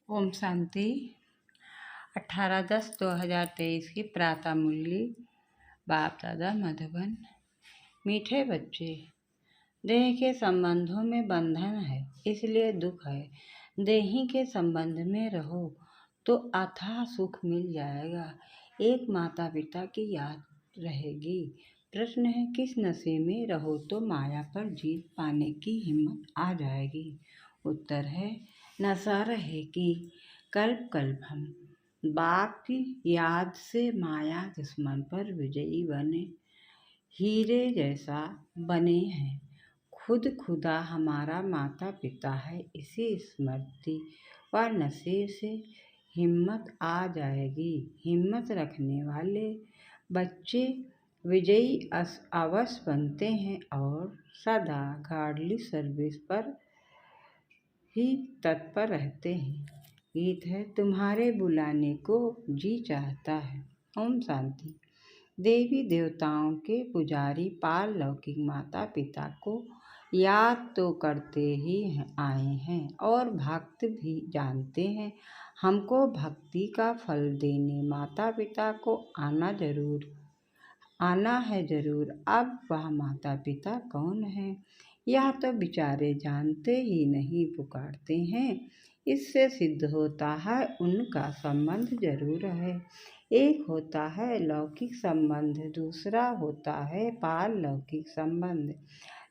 ओम शांति। 18/10/2023 की प्रातः मुरली। बाप दादा मधुबन। मीठे बच्चे, देह के संबंधों में बंधन है, इसलिए दुख है। देही के संबंध में रहो तो अथाह सुख मिल जाएगा। एक माता पिता की याद रहेगी। प्रश्न है, किस नशे में रहो तो माया पर जीत पाने की हिम्मत आ जाएगी। उत्तर है, नशा रहेगी। कल्प कल्प हम बाप की याद से माया दुश्मन पर विजयी बने, हीरे जैसा बने हैं। खुद खुदा हमारा माता पिता है, इसी स्मृति व नशे से हिम्मत आ जाएगी। हिम्मत रखने वाले बच्चे विजयी अवश्य बनते हैं और सदा गार्डली सर्विस पर ही तत्पर रहते हैं। गीत है, तुम्हारे बुलाने को जी चाहता है। ओम शांति। देवी देवताओं के पुजारी पाल लौकिक माता पिता को याद तो करते ही आए हैं और भक्त भी जानते हैं। हमको भक्ति का फल देने माता पिता को आना है जरूर। अब वह माता पिता कौन है, यह तो बेचारे जानते ही नहीं, पुकारते हैं। इससे सिद्ध होता है उनका संबंध जरूर है। एक होता है लौकिक संबंध, दूसरा होता है पार लौकिक संबंध।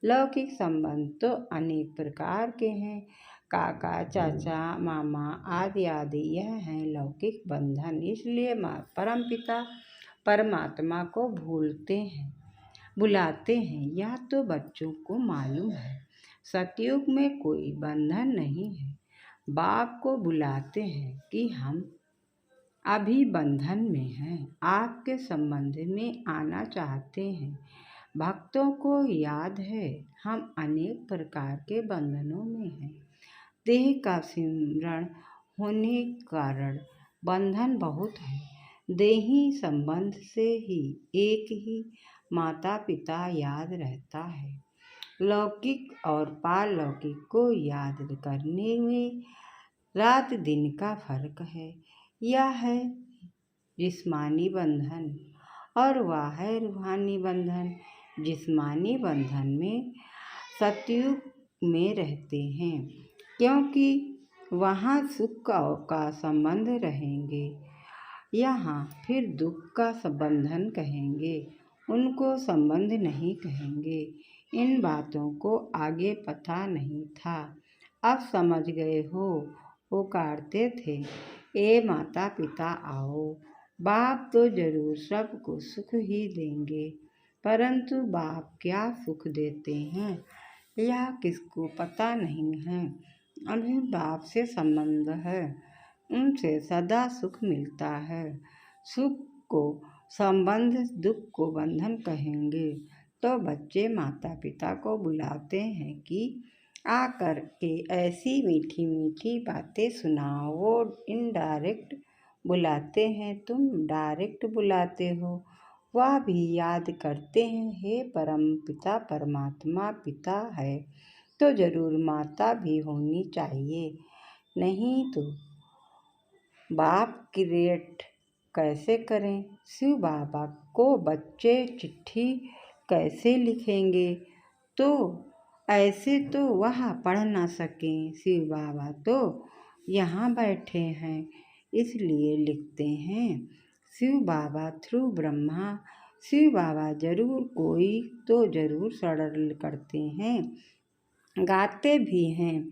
लौकिक संबंध तो अनेक प्रकार के हैं, काका चाचा मामा आदि आदि, यह है लौकिक बंधन। इसलिए परमपिता परमात्मा को बुलाते हैं। यह तो बच्चों को मालूम है। सतयुग में कोई बंधन नहीं है। बाप को बुलाते हैं कि हम अभी बंधन में हैं, आपके संबंध में आना चाहते हैं। भक्तों को याद है हम अनेक प्रकार के बंधनों में हैं। देह का सिमरण होने के कारण बंधन बहुत है। देही संबंध से ही एक ही माता पिता याद रहता है। लौकिक और पारलौकिक को याद करने में रात दिन का फर्क है। यह है जिस्मानी बंधन और वह है रूहानी बंधन। जिस्मानी बंधन में सतयुग में रहते हैं, क्योंकि वहाँ सुख का संबंध रहेंगे। यहाँ फिर दुख का संबंधन कहेंगे, उनको संबंध नहीं कहेंगे। इन बातों को आगे पता नहीं था, अब समझ गए हो। पुकारते थे, ए माता पिता आओ। बाप तो जरूर सबको सुख ही देंगे, परंतु बाप क्या सुख देते हैं यह किसको पता नहीं है। अभी बाप से संबंध है, उनसे सदा सुख मिलता है। सुख को संबंध, दुख को बंधन कहेंगे। तो बच्चे माता पिता को बुलाते हैं कि आकर के ऐसी मीठी मीठी बातें सुनाओ। वो इनडायरेक्ट बुलाते हैं, तुम डायरेक्ट बुलाते हो। वह भी याद करते हैं, हे परम पिता परमात्मा पिता है तो जरूर माता भी होनी चाहिए, नहीं तो बाप क्रिएट कैसे करें। शिव बाबा को बच्चे चिट्ठी कैसे लिखेंगे, तो ऐसे तो वह पढ़ ना सकें। शिव बाबा तो यहाँ बैठे हैं, इसलिए लिखते हैं। शिव बाबा थ्रू ब्रह्मा। शिव बाबा जरूर कोई तो जरूर सरल करते हैं, गाते भी हैं।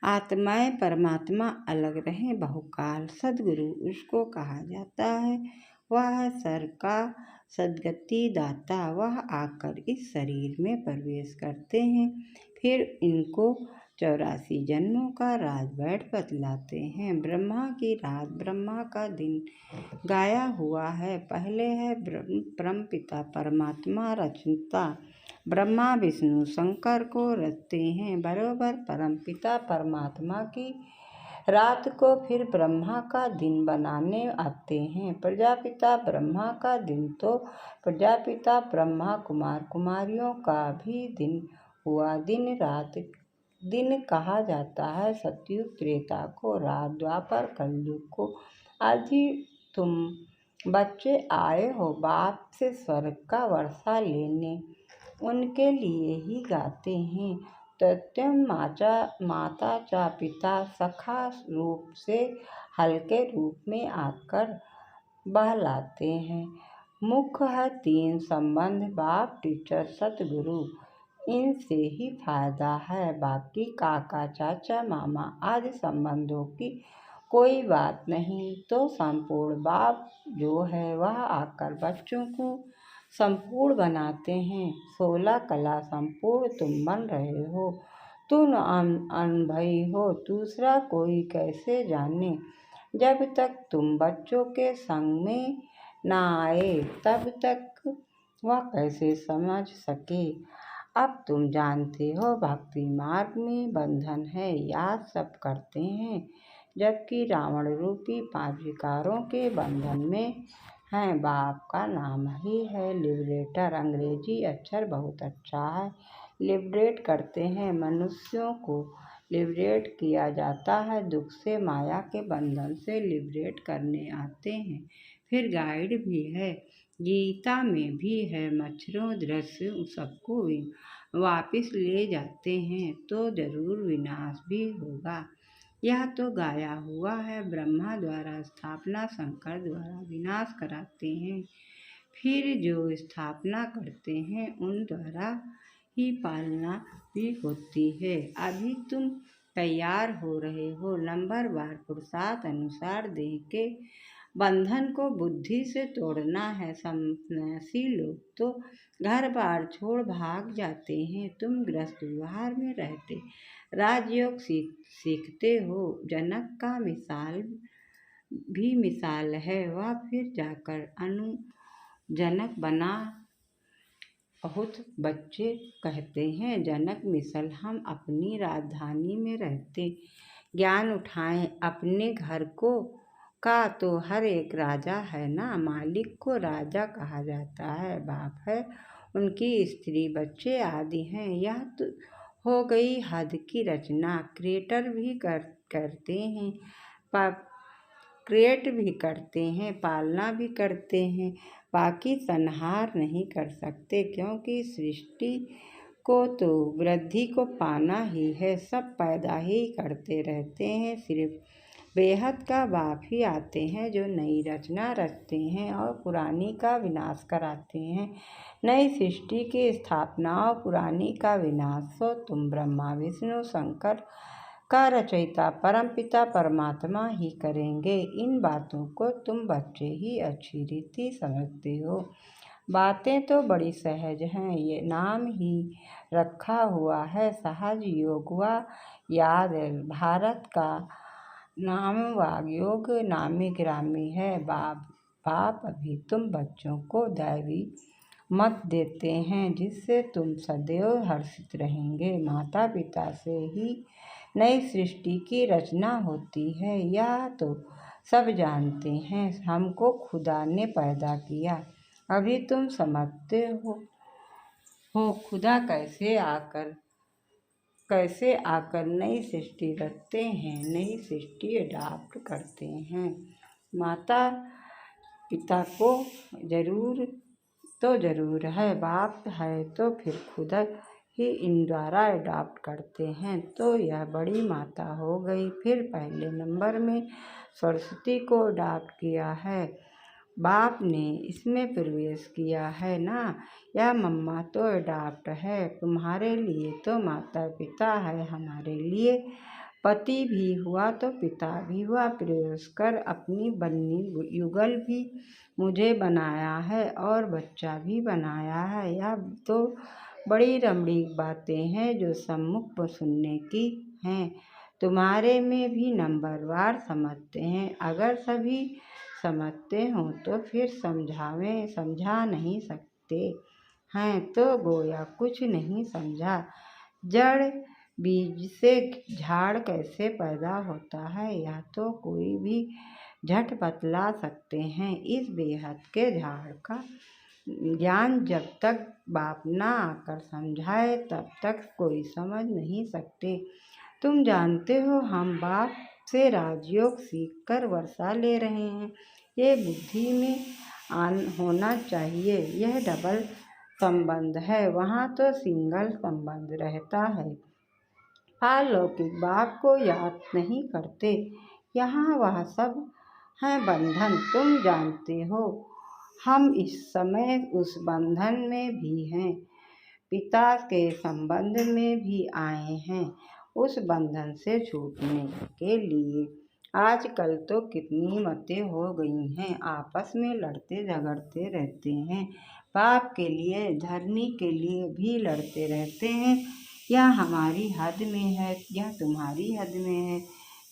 आत्माएं परमात्मा अलग रहें बहुकाल। सद्गुरु उसको कहा जाता है, वह सर का सद्गति दाता। वह आकर इस शरीर में प्रवेश करते हैं, फिर इनको 84 जन्मों का राजवैठ बतलाते हैं। ब्रह्मा की रात, ब्रह्मा का दिन गाया हुआ है। पहले है परमपिता परमात्मा रचता। ब्रह्मा विष्णु शंकर को रचते हैं, बरोबर परमपिता परमात्मा की रात को फिर ब्रह्मा का दिन बनाने आते हैं। प्रजापिता ब्रह्मा का दिन तो प्रजापिता ब्रह्मा कुमार कुमारियों का भी दिन हुआ। दिन रात दिन कहा जाता है, सतयुग त्रेता को रात, द्वापर कलयुग को आधी। तुम बच्चे आए हो बाप से स्वर्ग का वर्षा लेने, उनके लिए ही गाते हैं। तत्यम माता चा पिता सखा रूप से हल्के रूप में आकर बहलाते हैं। मुख्य है 3 संबंध, बाप, टीचर, सतगुरु, इनसे ही फायदा है। बाकी काका, चाचा, मामा आदि संबंधों की कोई बात नहीं। तो संपूर्ण बाप जो है वह आकर बच्चों को संपूर्ण बनाते हैं। 16 कला संपूर्ण तुम बन रहे हो। तुम अनभई हो, दूसरा कोई कैसे जाने। जब तक तुम बच्चों के संग में ना आए तब तक वह कैसे समझ सके। अब तुम जानते हो भक्ति मार्ग में बंधन है, याद सब करते हैं, जबकि रावण रूपी 5 विकारों के बंधन में हैं। बाप का नाम ही है लिबरेटर, अंग्रेजी अक्षर बहुत अच्छा है। लिबरेट करते हैं, मनुष्यों को लिबरेट किया जाता है, दुख से माया के बंधन से लिबरेट करने आते हैं। फिर गाइड भी है, गीता में भी है, मच्छरों दृश्य सबको वापिस ले जाते हैं तो जरूर विनाश भी होगा। यह तो गाया हुआ है, ब्रह्मा द्वारा स्थापना, शंकर द्वारा विनाश कराते हैं, फिर जो स्थापना करते हैं उन द्वारा ही पालना भी होती है। अभी तुम तैयार हो रहे हो, नंबरवार पुरुषार्थ अनुसार देह के बंधन को बुद्धि से तोड़ना है। सन्यासी लोग तो घर बार छोड़ भाग जाते हैं, तुम गृहस्थ व्यवहार में रहते राजयोग सीखते हो। जनक का भी मिसाल है, वह फिर जाकर जनक बना। बहुत बच्चे कहते हैं, जनक मिसल हम अपनी राजधानी में रहते, ज्ञान उठाएं अपने घर को का तो हर एक राजा है ना। मालिक को राजा कहा जाता है, बाप है, उनकी स्त्री, बच्चे आदि हैं। यह तो हो गई हद की रचना। क्रिएटर भी करते हैं, क्रिएट भी करते हैं, पालना भी करते हैं, बाकी संहार नहीं कर सकते, क्योंकि सृष्टि को तो वृद्धि को पाना ही है। सब पैदा ही करते रहते हैं, सिर्फ बेहद का बाप ही आते हैं जो नई रचना रचते हैं और पुरानी का विनाश कराते हैं। नई सृष्टि की स्थापना और पुरानी का विनाश हो तुम ब्रह्मा विष्णु शंकर का रचयिता परमपिता परमात्मा ही करेंगे। इन बातों को तुम बच्चे ही अच्छी रीति समझते हो। बातें तो बड़ी सहज हैं, ये नाम ही रखा हुआ है सहज योग व याद। भारत का नाम वागयोग नामी ग्रामी है। बाप अभी तुम बच्चों को दैवी मत देते हैं, जिससे तुम सदैव हर्षित रहेंगे। माता पिता से ही नई सृष्टि की रचना होती है, यह तो सब जानते हैं। हमको खुदा ने पैदा किया, अभी तुम समझते हो खुदा कैसे आकर नई सृष्टि रचते हैं, नई सृष्टि अडॉप्ट करते हैं। माता पिता को जरूर है, बाप है तो फिर खुदा ही इन द्वारा अडॉप्ट करते हैं, तो यह बड़ी माता हो गई। फिर पहले नंबर में सरस्वती को अडॉप्ट किया है, बाप ने इसमें प्रवेश किया है ना। यह मम्मा तो अडॉप्ट है, तुम्हारे लिए तो माता पिता है, हमारे लिए पति भी हुआ तो पिता भी हुआ। प्रवेश कर अपनी बन्नी युगल भी मुझे बनाया है और बच्चा भी बनाया है। यह तो बड़ी रमणीक बातें हैं जो सम्मुख सुनने की हैं। तुम्हारे में भी नंबरवार समझते हैं, अगर सभी समझते हो तो फिर समझा नहीं सकते हैं तो गोया कुछ नहीं समझा। जड़ बीज से झाड़ कैसे पैदा होता है, यह तो कोई भी झट बतला सकते हैं। इस बेहद के झाड़ का ज्ञान जब तक बाप ना आकर समझाए तब तक कोई समझ नहीं सकते। तुम जानते हो हम बाप से राजयोग सीख कर वर्षा ले रहे हैं। ये बुद्धि में होना चाहिए। यह डबल संबंध है, वहाँ तो सिंगल संबंध रहता है। अलौकिक बाप को याद नहीं करते। यहाँ वह सब है बंधन। तुम जानते हो हम इस समय उस बंधन में भी हैं, पिता के संबंध में भी आए हैं उस बंधन से छूटने के लिए। आजकल तो कितनी मतें हो गई हैं, आपस में लड़ते झगड़ते रहते हैं, बाप के लिए धरनी के लिए भी लड़ते रहते हैं। यह हमारी हद में है, यह तुम्हारी हद में है,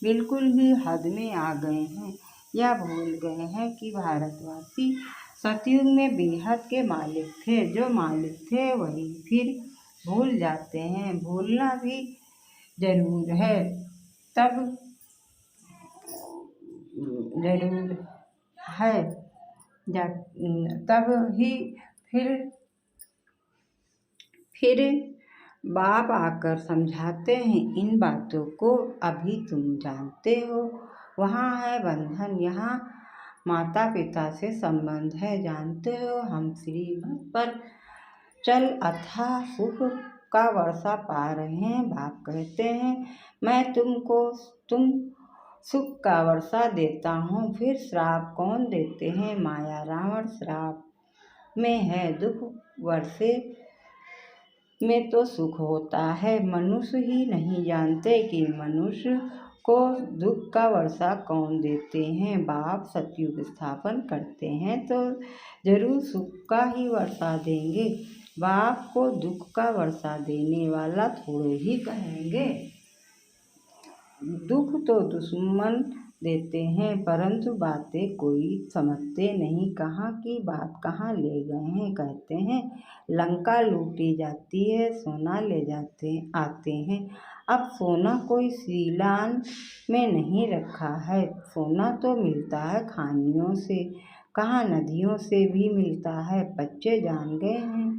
बिल्कुल ही हद में आ गए हैं। यह भूल गए हैं कि भारतवासी सतयुग में बेहद के मालिक थे। जो मालिक थे वही फिर भूल जाते हैं। भूलना भी जरूर है, तब जरूर है तब ही फिर बाप आकर समझाते हैं इन बातों को। अभी तुम जानते हो वहाँ है बंधन, यहाँ माता पिता से संबंध है। जानते हो हम श्रीमत पर चल अथाह सुख का वर्षा पा रहे हैं। बाप कहते हैं मैं तुम सुख का वर्षा देता हूँ। फिर श्राप कौन देते हैं? माया रावण श्राप में है। दुख वर्षे में तो सुख होता है। मनुष्य ही नहीं जानते कि मनुष्य को दुख का वर्षा कौन देते हैं। बाप सतयुग स्थापन करते हैं तो जरूर सुख का ही वर्षा देंगे। बाप को दुख का वर्षा देने वाला थोड़े ही कहेंगे। दुख तो दुश्मन देते हैं, परंतु बातें कोई समझते नहीं। कहाँ की बात कहाँ ले गए हैं। कहते हैं लंका लूटी जाती है, सोना ले आते हैं। अब सोना कोई सीलान में नहीं रखा है। सोना तो मिलता है खानियों से, कहाँ नदियों से भी मिलता है। बच्चे जान गए हैं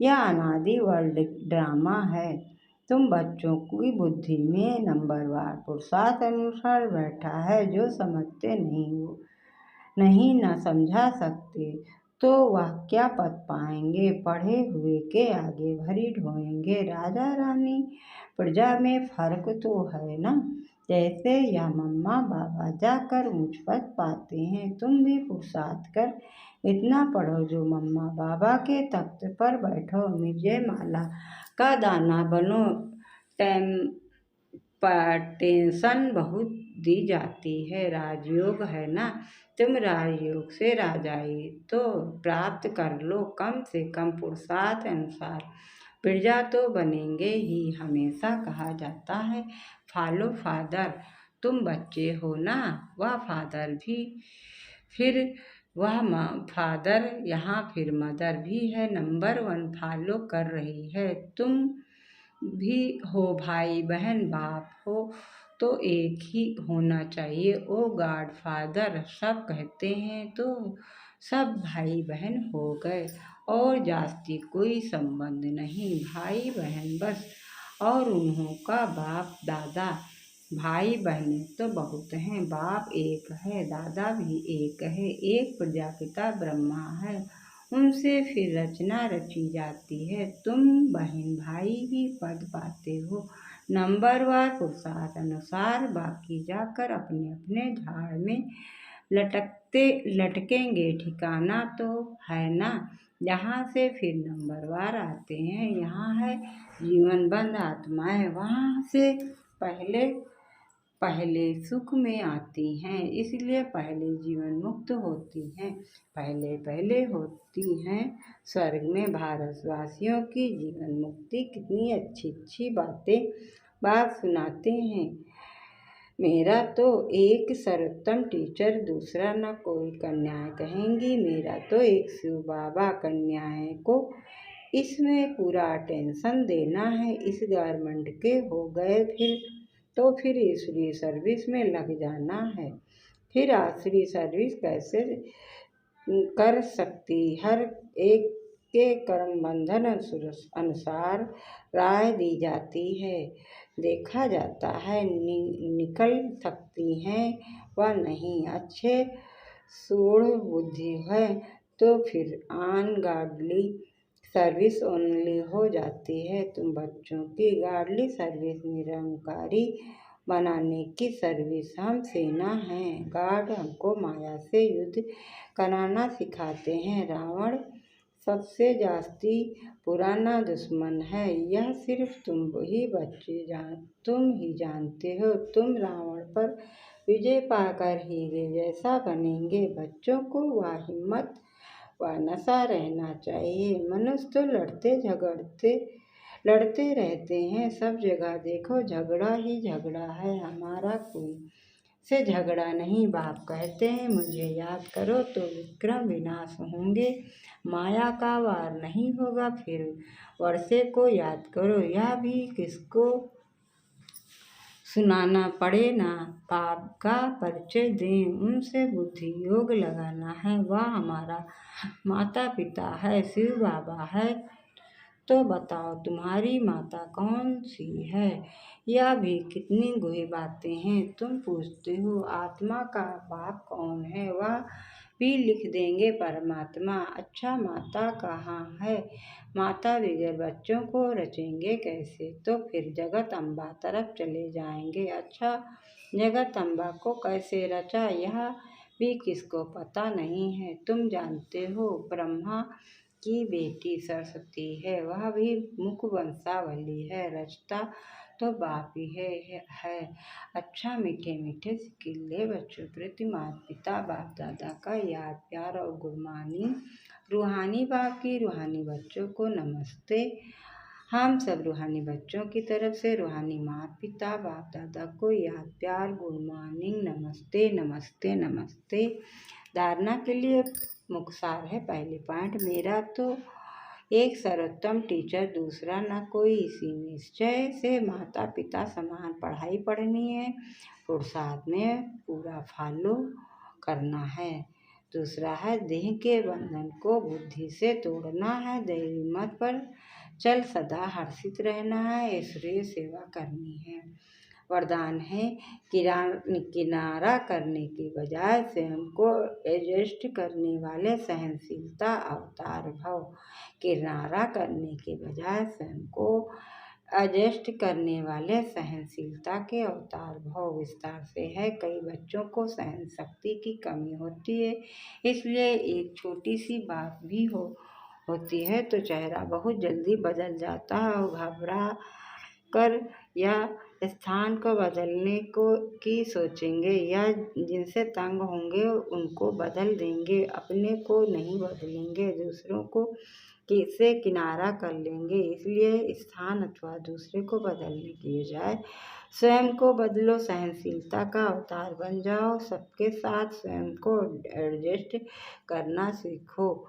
यह अनादि वर्ल्ड ड्रामा है। तुम बच्चों की बुद्धि में नंबरवार पुरुषार्थ अनुसार बैठा है। जो समझते नहीं न समझा सकते तो वह क्या पद पाएंगे। पढ़े हुए के आगे भरी ढोएंगे। राजा रानी प्रजा में फर्क तो है ना। जैसे यह मम्मा बाबा जाकर ऊंच पद पाते हैं, तुम भी पुरुषार्थ कर इतना पढ़ो जो मम्मा बाबा के तख्त पर बैठो। मिर्जे माला का दाना बनो। टेंशन बहुत दी जाती है। राजयोग है ना, तुम राजयोग से राजाई तो प्राप्त कर लो। कम से कम पुरुषार्थ अनुसार प्रजा तो बनेंगे ही। हमेशा कहा जाता है फॉलो फादर। तुम बच्चे हो ना, वह फादर भी, फिर वह फादर यहाँ फिर मदर भी है। नंबर 1 फॉलो कर रही है। तुम भी हो भाई बहन। बाप हो तो एक ही होना चाहिए। ओ गॉड फादर सब कहते हैं तो सब भाई बहन हो गए और जास्ती कोई संबंध नहीं। भाई बहन बस, और उन्हों का बाप दादा। भाई बहन तो बहुत हैं, बाप एक है, दादा भी एक है। एक प्रजापिता ब्रह्मा है, उनसे फिर रचना रची जाती है। तुम बहन भाई ही पद पाते हो नंबरवार पुरुषार्थ अनुसार। बाकी जाकर अपने अपने झाड़ में लटकेंगे। ठिकाना तो है ना, यहाँ से फिर नंबरवार आते हैं। यहाँ है जीवन बंद आत्माएं, वहाँ से पहले सुख में आती हैं, इसलिए पहले जीवन मुक्त होती हैं। पहले होती हैं स्वर्ग में। भारतवासियों की जीवन मुक्ति कितनी अच्छी अच्छी बात सुनाते हैं। मेरा तो एक सर्वोत्तम टीचर, दूसरा न कोई कन्याएं कहेंगी। मेरा तो एक शिव बाबा, कन्याएं को इसमें पूरा अटेंशन देना है। इस गारमेंट के हो गए फिर ईश्वरीय सर्विस में लग जाना है। फिर आश्री सर्विस कैसे कर सकती, हर एक के कर्म बंधन अनुसार राय दी जाती है, देखा जाता है निकल सकती हैं व नहीं। अच्छे सूढ़ बुद्धि है तो फिर अनगार्डली सर्विस ओनली हो जाती है। तुम बच्चों की गार्डली सर्विस निरंकारी बनाने की सर्विस। हम सेना हैं, गार्ड हमको माया से युद्ध कराना सिखाते हैं। रावण सबसे जास्ती पुराना दुश्मन है, यह सिर्फ तुम ही जानते हो। तुम रावण पर विजय पाकर हीरे जैसा बनेंगे। बच्चों को वह हिम्मत व नशा रहना चाहिए। मनुष्य तो लड़ते रहते हैं, सब जगह देखो झगड़ा ही झगड़ा है, हमारा कोई से झगड़ा नहीं। बाप कहते हैं मुझे याद करो तो विक्रम विनाश होंगे, माया का वार नहीं होगा। फिर वर्षे को याद करो, यह भी किसको सुनाना पड़े ना। पाप का परिचय दें, उनसे बुद्धि योग लगाना है। वह हमारा माता पिता है, शिव बाबा है। तो बताओ तुम्हारी माता कौन सी है? यह भी कितनी गुही बातें हैं। तुम पूछते हो आत्मा का बाप कौन है? वह भी लिख देंगे परमात्मा। अच्छा माता कहाँ है? माता बगैर बच्चों को रचेंगे कैसे? तो फिर जगत अम्बा तरफ चले जाएंगे। अच्छा जगत अम्बा को कैसे रचा, यह भी किसको पता नहीं है। तुम जानते हो ब्रह्मा की बेटी सरस्वती है, वह भी मुख वंशावली है, रचता तो बाप ही है। अच्छा मीठे मीठे सिकिल्ले बच्चों प्रति माता पिता बाप दादा का याद प्यार और गुड मॉर्निंग। रूहानी बाप की रूहानी बच्चों को नमस्ते। हम सब रूहानी बच्चों की तरफ से रूहानी माता पिता बाप दादा को याद प्यार गुड मॉर्निंग, नमस्ते नमस्ते नमस्ते। धारणा के लिए मुख्तार है। पहले पॉइंट, मेरा तो एक सर्वोत्तम टीचर दूसरा न कोई, इसी निश्चय से माता पिता समान पढ़ाई पढ़नी है, पुरुषार्थ में पूरा फॉलो करना है। दूसरा है देह के बंधन को बुद्धि से तोड़ना है, दैवी मत पर चल सदा हर्षित रहना है, ईश्वरीय सेवा करनी है। वरदान है किनारा करने के बजाय स्वयं को एडजस्ट करने वाले सहनशीलता अवतार भव। किनारा करने के बजाय स्वयं को एडजस्ट करने वाले सहनशीलता के अवतार भव। विस्तार से है, कई बच्चों को सहन शक्ति की कमी होती है, इसलिए एक छोटी सी बात भी होती है तो चेहरा बहुत जल्दी बदल जाता है और घबरा कर या स्थान को बदलने की सोचेंगे या जिनसे तंग होंगे उनको बदल देंगे, अपने को नहीं बदलेंगे, दूसरों को से किनारा कर लेंगे। इसलिए स्थान अथवा दूसरे को बदलने की बजाय स्वयं को बदलो, सहनशीलता का अवतार बन जाओ, सबके साथ स्वयं को एडजस्ट करना सीखो।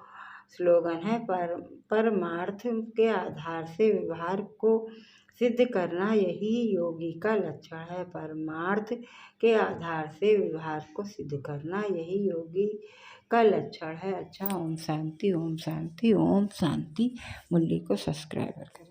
स्लोगन है परमार्थ के आधार से व्यवहार को सिद्ध करना यही योगी का लक्षण है। परमार्थ के आधार से व्यवहार को सिद्ध करना यही योगी का लक्षण है। अच्छा, ओम शांति ओम शांति ओम शांति। मुरली को सब्सक्राइब करें।